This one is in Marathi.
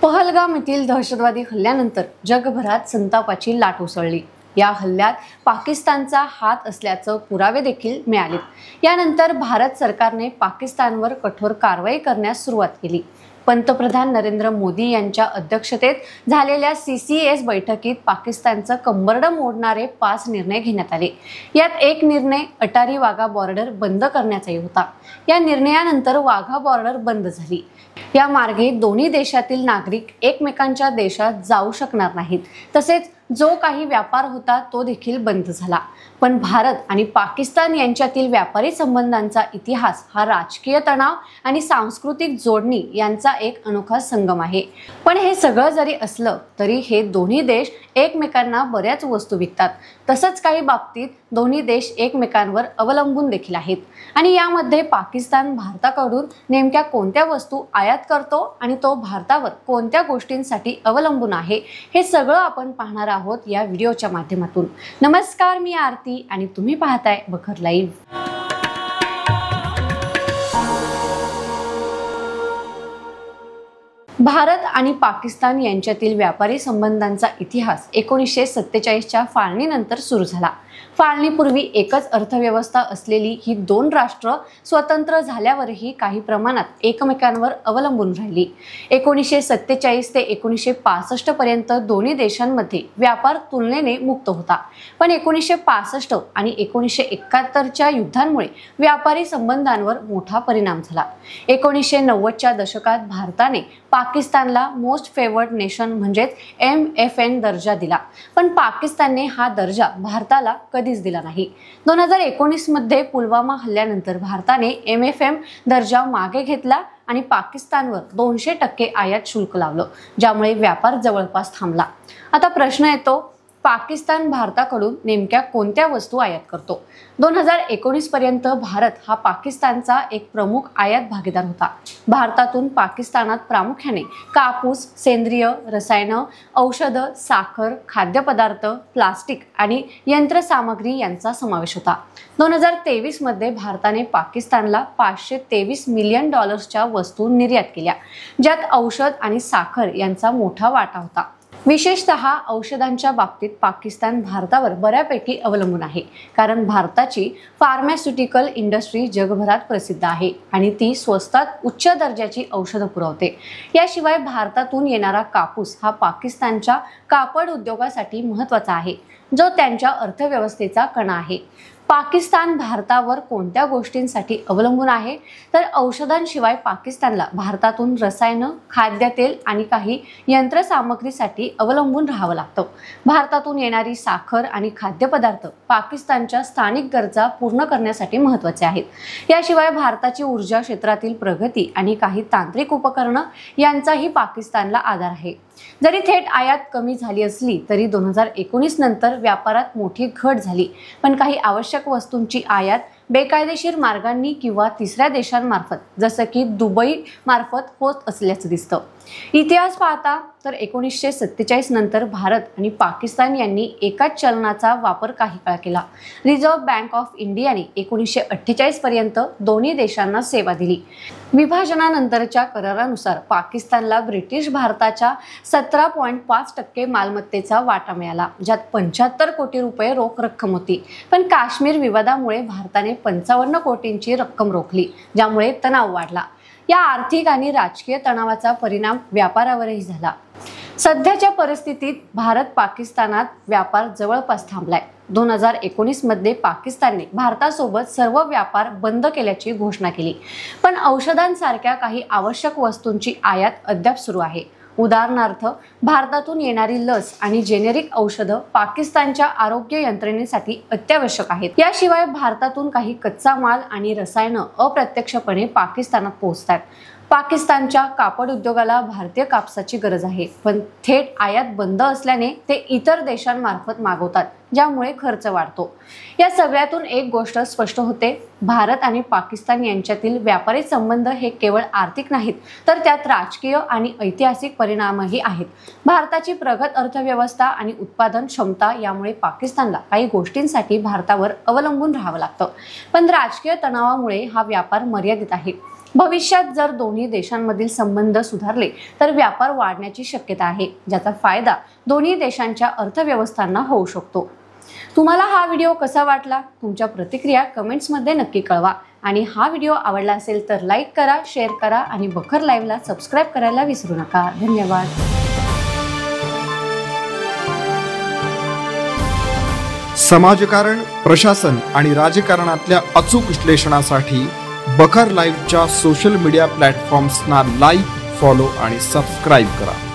पहलगाम येथील दहशतवादी हल्ल्यानंतर जगभरात संतापाची लाट उसळली। या हल्ल्यात पाकिस्तानचा हात असल्याचे पुरावे देखील मिळालेत। यानंतर भारत सरकारने पाकिस्तानवर कठोर कारवाई करण्यास सुरुवात केली। पंतप्रधान नरेंद्र मोदी यांच्या अध्यक्षतेत झालेल्या CCS बैठकीत पाकिस्तानचं कंबरडं मोडणारे 5 निर्णय घेण्यात आले। यात एक निर्णय अटारी वाघा बॉर्डर बंद करण्याचाही होता। या निर्णयानंतर वाघा बॉर्डर बंद झाली। या मार्गे दोन्ही देशातील नागरिक एकमेकांच्या देशात जाऊ शकणार नाहीत। तसेच जो काही व्यापार होता तो देखील बंद झाला। पण भारत आणि पाकिस्तान यांच्यातील व्यापारी संबंधांचा इतिहास हा राजकीय तणाव आणि सांस्कृतिक जोडणी यांचा एक अनोखा संगम आहे। पण हे सगळं जरी असलं तरी हे दोन्ही देश एकमेकांना बऱ्याच वस्तू विकतात। तसंच काही बाबतीत दोन्ही देश एकमेकांवर अवलंबून देखील आहेत। आणि यामध्ये पाकिस्तान भारताकडून नेमक्या कोणत्या वस्तू आयात करतो आणि तो भारतावर कोणत्या गोष्टींसाठी अवलंबून आहे हे सगळं आपण पाहणार आहोत या व्हिडिओच्या माध्यमातून। नमस्कार, मी आरती आणि तुम्ही पाहताय बखर लाईव्ह। भारत आणि पाकिस्तान यांच्यातील व्यापारी संबंधांचा इतिहास 1947च्या फाळणीनंतर सुरू झाला। फाळणीपूर्वी एकच अर्थव्यवस्था असलेली ही दोन राष्ट्र स्वतंत्र झाल्यावरही काही प्रमाणात एकमेकांवर अवलंबून राहिली। 1947 ते 1965 पर्यंत दोन्ही देशांमध्ये व्यापार तुलनेने मुक्त होता। पण 1965 आणि 1971च्या युद्धांमुळे व्यापारी संबंधांवर मोठा परिणाम झाला। 1990च्या दशकात भारताने पाकिस्तानला मोस्ट फेवर्ड नेशन म्हणजेच MFN दर्जा दिला। पण पाकिस्तानने हा दर्जा भारताला कधीच दिला नाही। 2019 मध्ये पुलवामा हल्ल्यानंतर भारताने MFN दर्जा मागे घेतला आणि पाकिस्तानवर 200% आयात शुल्क लावलं, ज्यामुळे व्यापार जवळपास थांबला। आता प्रश्न येतो, पाकिस्तान भारताकडून नेमक्या कोणत्या वस्तू आयात करतो? 2019 पर्यंत भारत हा पाकिस्तानचा एक प्रमुख आयात भागीदार होता। भारतातून पाकिस्तानात प्रामुख्याने कापूस, सेंद्रिय रसायनं, औषधं, साखर, खाद्यपदार्थ, प्लास्टिक आणि यंत्रसामग्री यांचा समावेश होता। 2023 मध्ये भारताने पाकिस्तानला $523 मिलियन वस्तू निर्यात केल्या, ज्यात औषध आणि साखर यांचा मोठा वाटा होता। विशेषतः औषधांच्या बाबतीत पाकिस्तान भारतावर बऱ्यापैकी अवलंबून आहे, कारण भारताची फार्मास्युटिकल इंडस्ट्री जगभरात प्रसिद्ध आहे आणि ती स्वस्तात उच्च दर्जाची औषधं पुरवते। याशिवाय भारतातून येणारा कापूस हा पाकिस्तानच्या कापड उद्योगासाठी महत्त्वाचा आहे, जो त्यांच्या अर्थव्यवस्थेचा कणा आहे। पाकिस्तान भारतावर कोणत्या गोष्टींसाठी अवलंबून आहे तर औषधांशिवाय पाकिस्तानला भारतातून रसायनं, खाद्यतेल आणि काही यंत्रसामग्रीसाठी अवलंबून राहावं लागतं। भारतातून येणारी साखर आणि खाद्यपदार्थ पाकिस्तानच्या स्थानिक गरजा पूर्ण करण्यासाठी महत्त्वाचे आहेत। याशिवाय भारताची ऊर्जा क्षेत्रातील प्रगती आणि काही तांत्रिक उपकरणं यांचाही पाकिस्तानला आधार आहे। जरी थेट आयात कमी झाली असली तरी 2019 नंतर व्यापारात मोठी घट झाली, पण काही आवश्यक वस्तूंची आयात बेकायदेशीर मार्गांनी किंवा तिसऱ्या देशांमार्फत जसं की दुबई मार्फत होत असल्याचं दिसतं। इतिहास पाहता तर 1947 नंतर भारत आणि पाकिस्तान यांनी एकाच चलनाचा वापर काही काळ केला। रिझर्व्ह बँक ऑफ इंडियाने 1948 पर्यंत दोन्ही देशांना सेवा दिली। विभाजनानंतरच्या करारानुसार पाकिस्तानला ब्रिटिश भारताच्या 17.5% मालमत्तेचा वाटा मिळाला, ज्यात 75 कोटी रुपये रोख रक्कम होती। पण काश्मीर विवादामुळे भारताने 55 कोटींची रक्कम रोखली, ज्यामुळे तणाव वाढला। या आर्थिक आणि राजकीय तणावाचा परिणाम व्यापारावरही झाला। सध्याच्या परिस्थितीत भारत पाकिस्तानात व्यापार जवळपास थांबलाय। 2019 मध्ये पाकिस्तानने भारतासोबत सर्व व्यापार बंद केल्याची घोषणा केली, पण औषधांसारख्या काही आवश्यक वस्तूंची आयात अद्याप सुरू आहे। उदाहरणार्थ, भारतातून येणारी लस आणि जेनेरिक औषधं पाकिस्तानच्या आरोग्य यंत्रणेसाठी अत्यावश्यक आहेत। याशिवाय भारतातून काही कच्चा माल आणि रसायनं अप्रत्यक्षपणे पाकिस्तानात पोहोचतात। पाकिस्तानच्या कापड उद्योगाला भारतीय कापसाची गरज आहे, पण थेट आयात बंद असल्याने ते इतर देशांमार्फत मागवतात, ज्यामुळे खर्च वाढतो। या सगळ्यातून एक गोष्ट स्पष्ट होते, भारत आणि पाकिस्तान यांच्यातील व्यापारी संबंध हे केवळ आर्थिक नाहीत, तर त्यात राजकीय आणि ऐतिहासिक परिणामही आहेत। भारताची प्रगत अर्थव्यवस्था आणि उत्पादन क्षमता यामुळे पाकिस्तानला काही गोष्टींसाठी भारतावर अवलंबून राहावं लागतं, पण राजकीय तणावामुळे हा व्यापार मर्यादित आहे। भविष्यात जर दोन्ही देशांमधील संबंध सुधारले तर व्यापार वाढण्याची शक्यता आहे, ज्याचा फायदा दोन्ही देशांच्या अर्थव्यवस्थांना होऊ शकतो। तुम्हाला हा व्हिडिओ कसा वाटला? तुमच्या प्रतिक्रिया कमेंट्समध्ये नक्की कळवा आणि हा व्हिडिओ आवडला असेल तर लाईक करा, शेअर करा आणि बखर लाईव्हला सबस्क्राईब करायला विसरू नका। धन्यवाद। समाजकारण, प्रशासन आणि राजकारणातल्या अचूक विश्लेषणासाठी बखर लाईव्हच्या सोशल मीडिया प्लॅटफॉर्म्सना लाईक, फॉलो आणि सबस्क्राईब करा।